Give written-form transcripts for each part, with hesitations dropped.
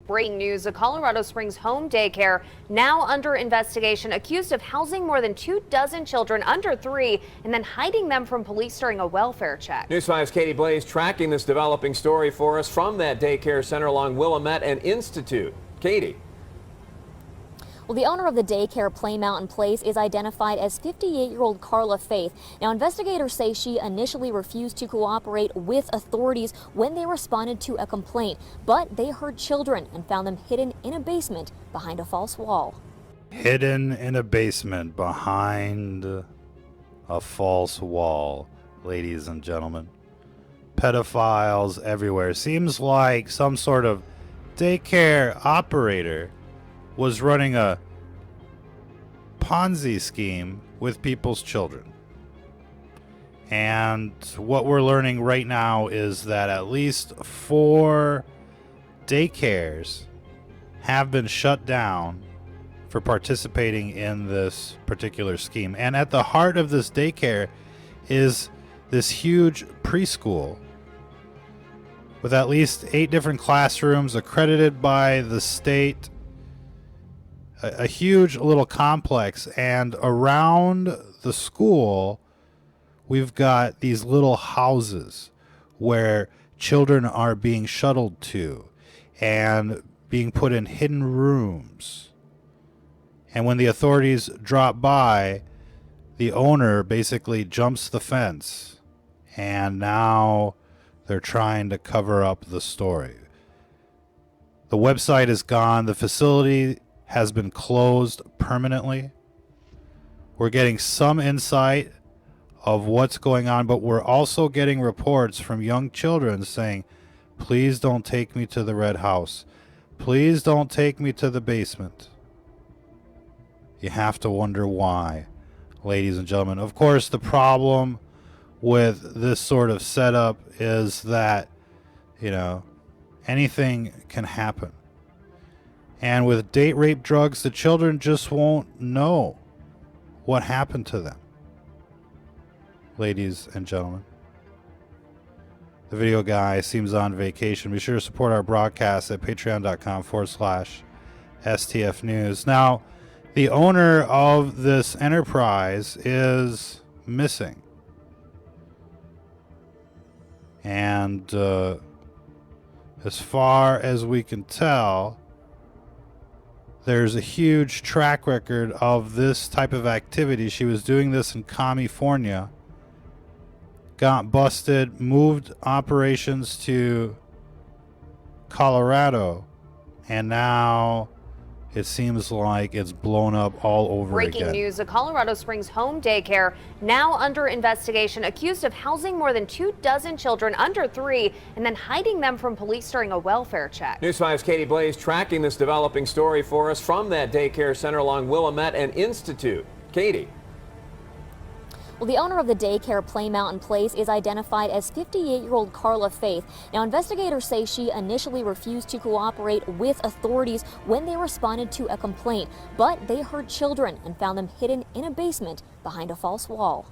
Breaking news, a Colorado Springs home daycare now under investigation, accused of housing more than 24 children under 3 and then hiding them from police during a welfare check. News 5's Katie Blaze tracking this developing story for us from that daycare center along Willamette and Institute. Katie. Well, the owner of the daycare Play Mountain Place is identified as 58-year-old Carla Faith. Now, investigators say she initially refused to cooperate with authorities when they responded to a complaint, but they heard children and found them hidden in a basement behind a false wall. Hidden in a basement behind a false wall, ladies and gentlemen. Pedophiles everywhere. Seems like some sort of daycare operator was running a Ponzi scheme with people's children. And what we're learning right now is that at least 4 daycares have been shut down for participating in this particular scheme. And at the heart of this daycare is this huge preschool with at least 8 different classrooms accredited by the state. A huge little complex, and around the school we've got these little houses where children are being shuttled to and being put in hidden rooms. And when the authorities drop by, the owner basically jumps the fence, and now they're trying to cover up the story. The website is gone. The facility has been closed permanently. We're getting some insight of what's going on, but we're also getting reports from young children saying, please don't take me to the red house. Please don't take me to the basement. You have to wonder why, ladies and gentlemen. Of course, the problem with this sort of setup is that, anything can happen. And with date rape drugs, the children just won't know what happened to them. Ladies and gentlemen, the video guy seems on vacation. Be sure to support our broadcast at patreon.com/STF News. Now, the owner of this enterprise is missing. And as far as we can tell, there's a huge track record of this type of activity. She was doing this in California, got busted, moved operations to Colorado, and now it seems like it's blown up all over again. Breaking news, a Colorado Springs home daycare now under investigation, accused of housing more than 24 children under 3 and then hiding them from police during a welfare check. News 5's Katie Blaze tracking this developing story for us from that daycare center along Willamette and Institute. Katie. Well, the owner of the daycare Play Mountain Place is identified as 58-year-old Carla Faith. Now, investigators say she initially refused to cooperate with authorities when they responded to a complaint, but they heard children and found them hidden in a basement behind a false wall.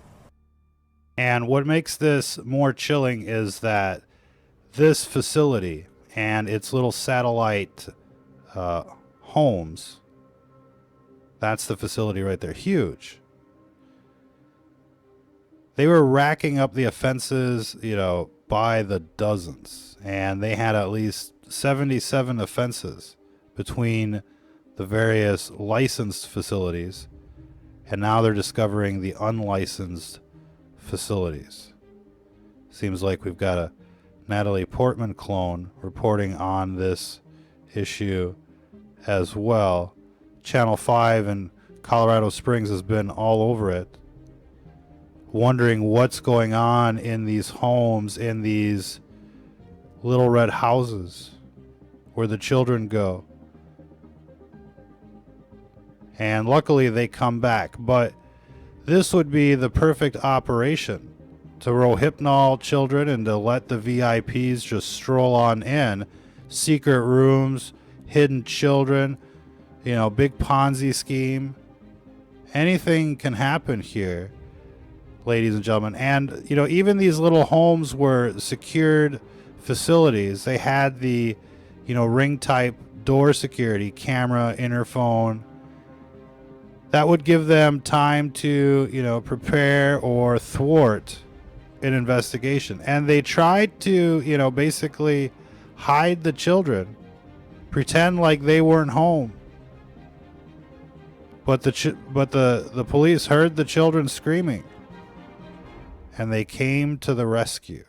And what makes this more chilling is that this facility and its little satellite homes, that's the facility right there, huge. They were racking up the offenses, by the dozens. And they had at least 77 offenses between the various licensed facilities. And now they're discovering the unlicensed facilities. Seems like we've got a Natalie Portman clone reporting on this issue as well. Channel 5 in Colorado Springs has been all over it, wondering what's going on in these homes, in these little red houses where the children go. And luckily they come back, but this would be the perfect operation to rohypnol children and to let the VIPs just stroll on in. Secret rooms, hidden children, big Ponzi scheme. Anything can happen here, ladies and gentlemen. And, even these little homes were secured facilities. They had the, ring type door security, camera, interphone. That would give them time to, prepare or thwart an investigation. And they tried to, basically hide the children, pretend like they weren't home. But the police heard the children screaming, and they came to the rescue.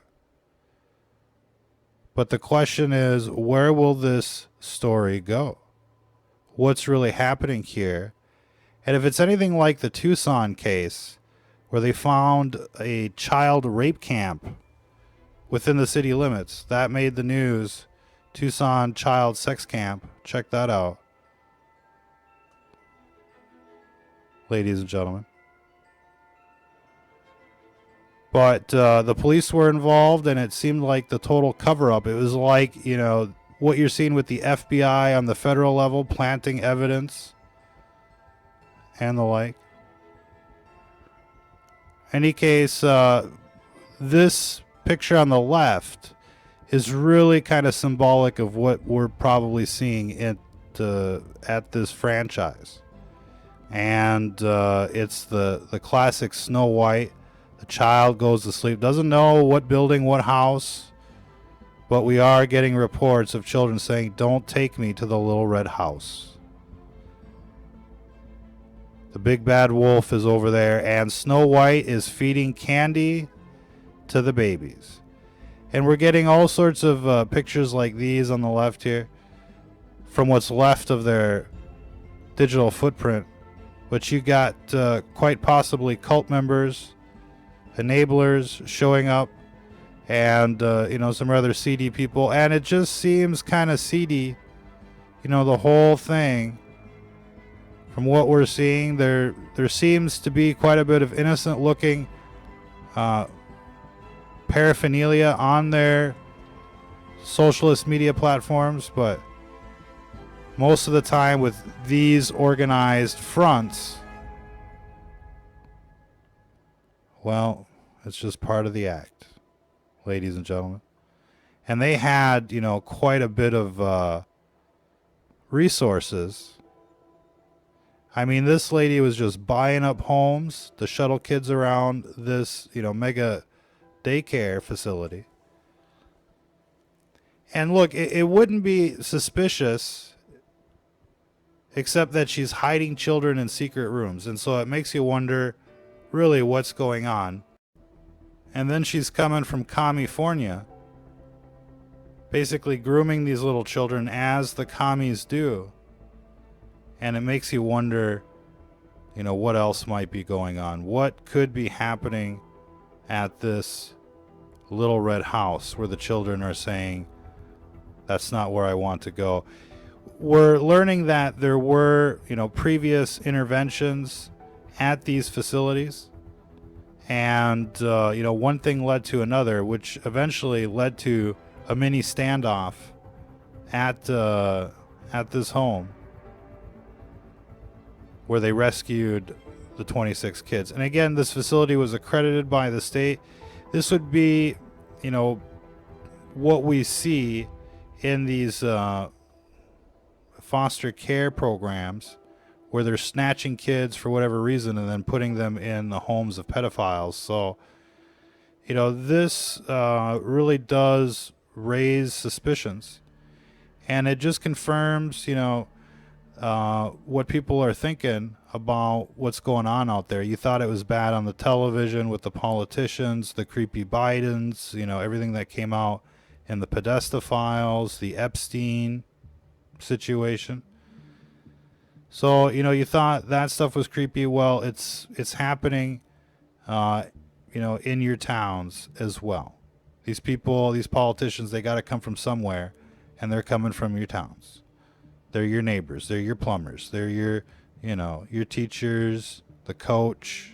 But the question is, where will this story go? What's really happening here? And if it's anything like the Tucson case, where they found a child rape camp within the city limits, that made the news. Tucson child sex camp. Check that out, ladies and gentlemen. But the police were involved, and it seemed like the total cover-up. It was like, what you're seeing with the FBI on the federal level, planting evidence and the like. Any case, this picture on the left is really kind of symbolic of what we're probably seeing at this franchise. And it's the classic Snow White. The child goes to sleep, doesn't know what building, what house, but we are getting reports of children saying, "Don't take me to the little red house." The big bad wolf is over there, and Snow White is feeding candy to the babies. And we're getting all sorts of pictures like these on the left here from what's left of their digital footprint. But you got quite possibly cult members, enablers showing up, and some rather seedy people. And it just seems kind of seedy, the whole thing. From what we're seeing, there seems to be quite a bit of innocent looking paraphernalia on their socialist media platforms, but most of the time with these organized fronts, well, it's just part of the act, ladies and gentlemen. And they had, quite a bit of resources. I mean, this lady was just buying up homes to shuttle kids around this, mega daycare facility. And look, it wouldn't be suspicious except that she's hiding children in secret rooms. And so it makes you wonder really what's going on. And then she's coming from California, basically grooming these little children as the commies do. And it makes you wonder, what else might be going on? What could be happening at this little red house where the children are saying, "That's not where I want to go"? We're learning that there were, previous interventions at these facilities. And, one thing led to another, which eventually led to a mini standoff at this home, where they rescued the 26 kids. And again, this facility was accredited by the state. This would be, what we see in these foster care programs, where they're snatching kids for whatever reason and then putting them in the homes of pedophiles. So, this really does raise suspicions. And it just confirms, what people are thinking about what's going on out there. You thought it was bad on the television with the politicians, the creepy Bidens, everything that came out in the Podesta files, the Epstein situation. So, you thought that stuff was creepy. Well, it's happening, in your towns as well. These people, these politicians, they got to come from somewhere, and they're coming from your towns. They're your neighbors. They're your plumbers. They're your, your teachers, the coach,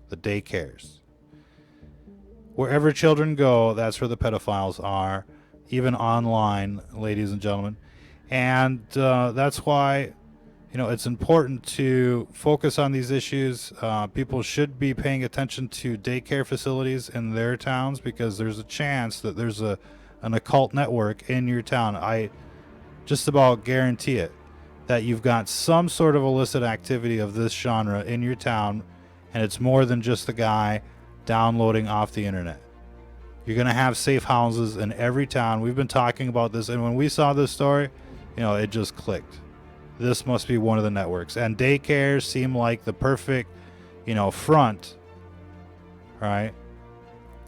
the daycares. Wherever children go, that's where the pedophiles are, even online, ladies and gentlemen. And that's why, it's important to focus on these issues. People should be paying attention to daycare facilities in their towns, because there's a chance that there's an occult network in your town. just about guarantee it, that you've got some sort of illicit activity of this genre in your town, and it's more than just the guy downloading off the internet. You're going to have safe houses in every town. We've been talking about this, and when we saw this story, it just clicked. This must be one of the networks. And daycares seem like the perfect, front, right?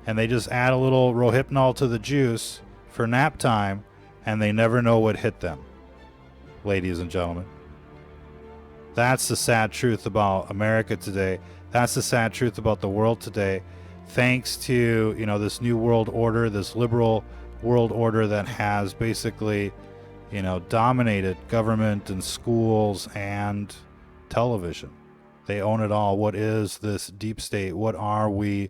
And they just add a little Rohypnol to the juice for nap time, and they never know what hit them, ladies and gentlemen. That's the sad truth about America today. That's the sad truth about the world today. Thanks to, this new world order, this liberal world order that has basically, dominated government and schools and television. They own it all. What is this deep state? What are we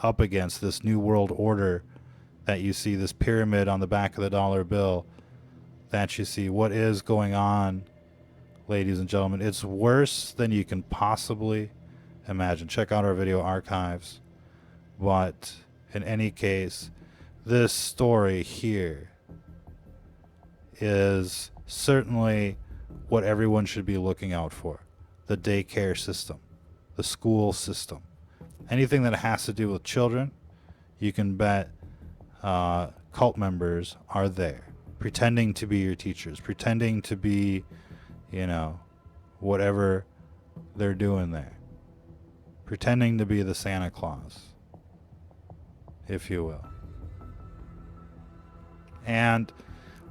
up against? This new world order that you see, this pyramid on the back of the dollar bill that you see. What is going on, ladies and gentlemen? It's worse than you can possibly imagine. Check out our video archives. But in any case, this story here is certainly what everyone should be looking out for. The daycare system, the school system, anything that has to do with children, you can bet cult members are there, pretending to be your teachers, pretending to be, whatever they're doing there, pretending to be the Santa Claus, if you will. And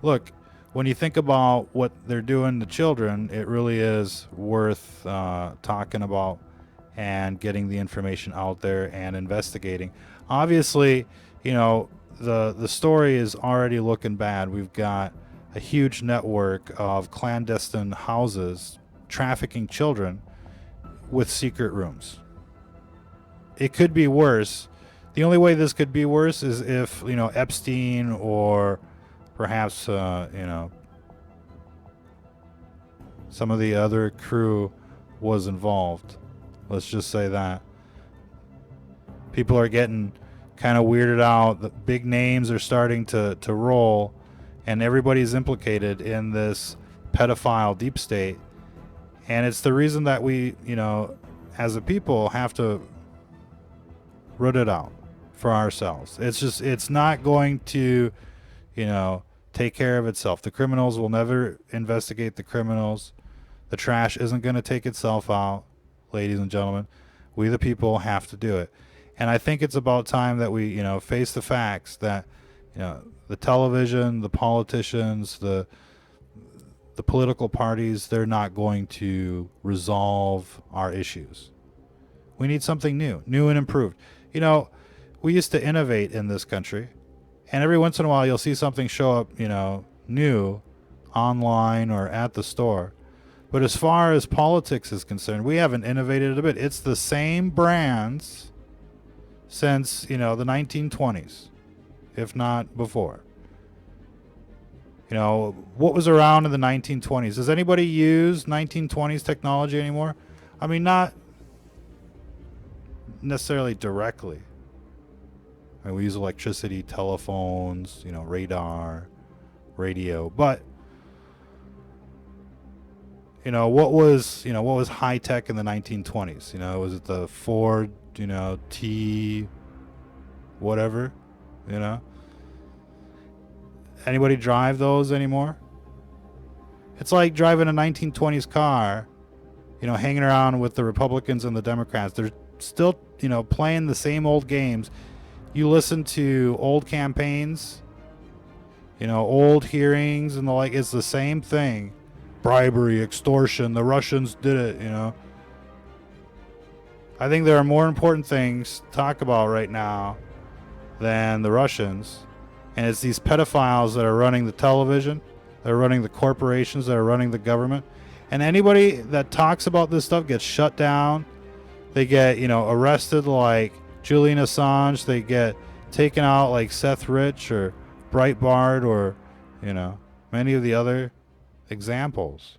look, when you think about what they're doing to children, it really is worth talking about and getting the information out there and investigating. Obviously, the story is already looking bad. We've got a huge network of clandestine houses trafficking children with secret rooms. It could be worse. The only way this could be worse is if, Epstein or perhaps, some of the other crew was involved. Let's just say that. People are getting kind of weirded out. The big names are starting to roll, and everybody's implicated in this pedophile deep state. And it's the reason that we, as a people, have to root it out for ourselves. It's not going to, take care of itself. The criminals will never investigate the criminals. The trash isn't going to take itself out, ladies and gentlemen. We the people have to do it. And I think it's about time that we, face the facts that, the television, the politicians, the political parties, they're not going to resolve our issues. We need something new and improved. We used to innovate in this country, and every once in a while you'll see something show up, new online or at the store. But as far as politics is concerned, we haven't innovated a bit. It's the same brands since, the 1920s, if not before. What was around in the 1920s? Does anybody use 1920s technology anymore? I mean, not necessarily directly. I mean, we use electricity, telephones, radar, radio, but what was high tech in the 1920s? Was it the Ford, T whatever, Anybody drive those anymore? It's like driving a 1920s car, hanging around with the Republicans and the Democrats. They're still, playing the same old games. You listen to old campaigns, old hearings and the like. It's the same thing. Bribery, extortion, the Russians did it, I think there are more important things to talk about right now than the Russians. And it's these pedophiles that are running the television, that are running the corporations, that are running the government. And anybody that talks about this stuff gets shut down. They get, arrested like Julian Assange. They get taken out like Seth Rich or Breitbart or, many of the other examples.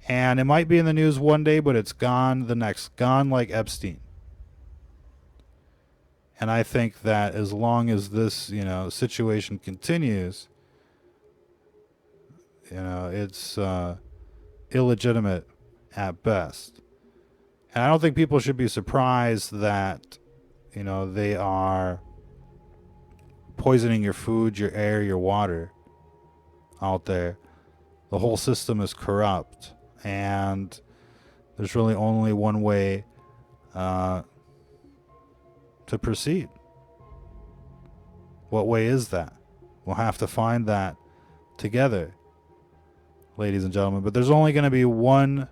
And it might be in the news one day, but it's gone the next. Gone like Epstein. And I think that as long as this, situation continues, it's illegitimate at best. And I don't think people should be surprised that, they are poisoning your food, your air, your water out there. The whole system is corrupt, and there's really only one way to proceed. What way is that? We'll have to find that together, ladies and gentlemen. But there's only going to be one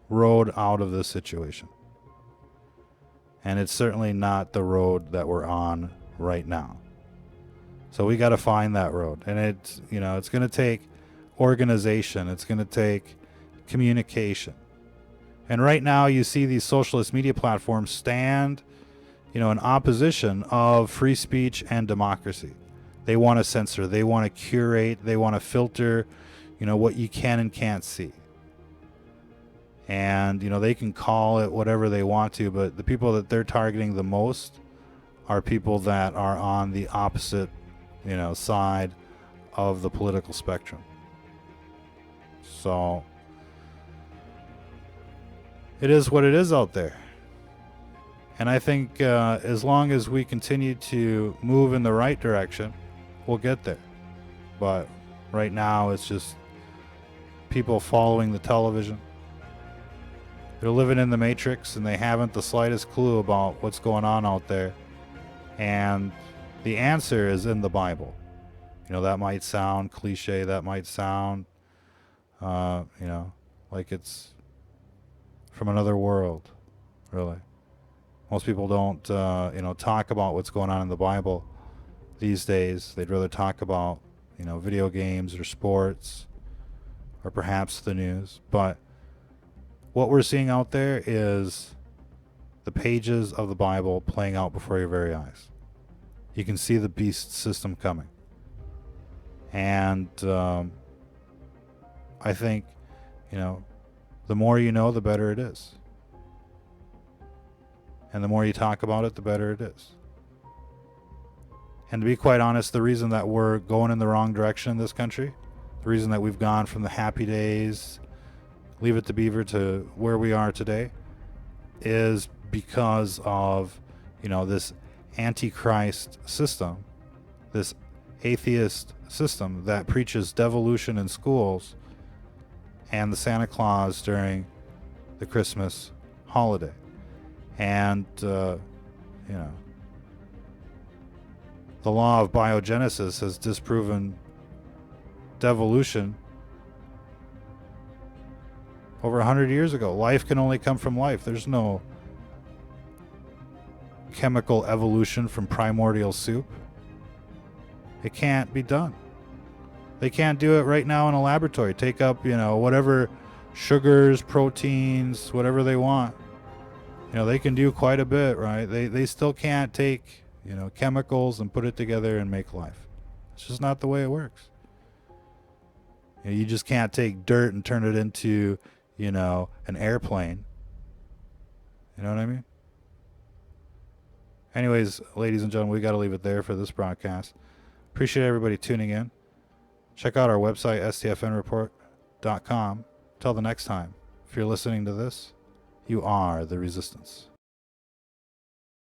road out of this situation. And it's certainly not the road that we're on right now. So we got to find that road. And it's going to take organization. It's going to take communication. And right now you see these socialist media platforms stand, in opposition of free speech and democracy. They want to censor. They want to curate. They want to filter, what you can and can't see. And, they can call it whatever they want to, but the people that they're targeting the most are people that are on the opposite, side of the political spectrum. So it is what it is out there. And I think as long as we continue to move in the right direction, we'll get there. But right now it's just people following the television. They're living in the matrix, and they haven't the slightest clue about what's going on out there. And the answer is in the Bible. That might sound cliche. That might sound, like it's from another world, really. Most people don't, talk about what's going on in the Bible these days. They'd rather talk about, video games or sports or perhaps the news. But what we're seeing out there is the pages of the Bible playing out before your very eyes. You can see the beast system coming. And I think, the more you know, the better it is. And the more you talk about it, the better it is. And to be quite honest, the reason that we're going in the wrong direction in this country, the reason that we've gone from the happy days, Leave It to Beaver, to where we are today, is because of, this antichrist system, this atheist system that preaches devolution in schools and the Santa Claus during the Christmas holiday. And, the law of biogenesis has disproven devolution over 100 years ago. Life can only come from life. There's no chemical evolution from primordial soup. It can't be done. They can't do it right now in a laboratory. Take up, whatever sugars, proteins, whatever they want. They can do quite a bit, right? They still can't take, chemicals and put it together and make life. It's just not the way it works. You just can't take dirt and turn it into, an airplane. You know what I mean? Anyways, ladies and gentlemen, we got to leave it there for this broadcast. Appreciate everybody tuning in. Check out our website, stfnreport.com. Till the next time, if you're listening to this, you are the resistance.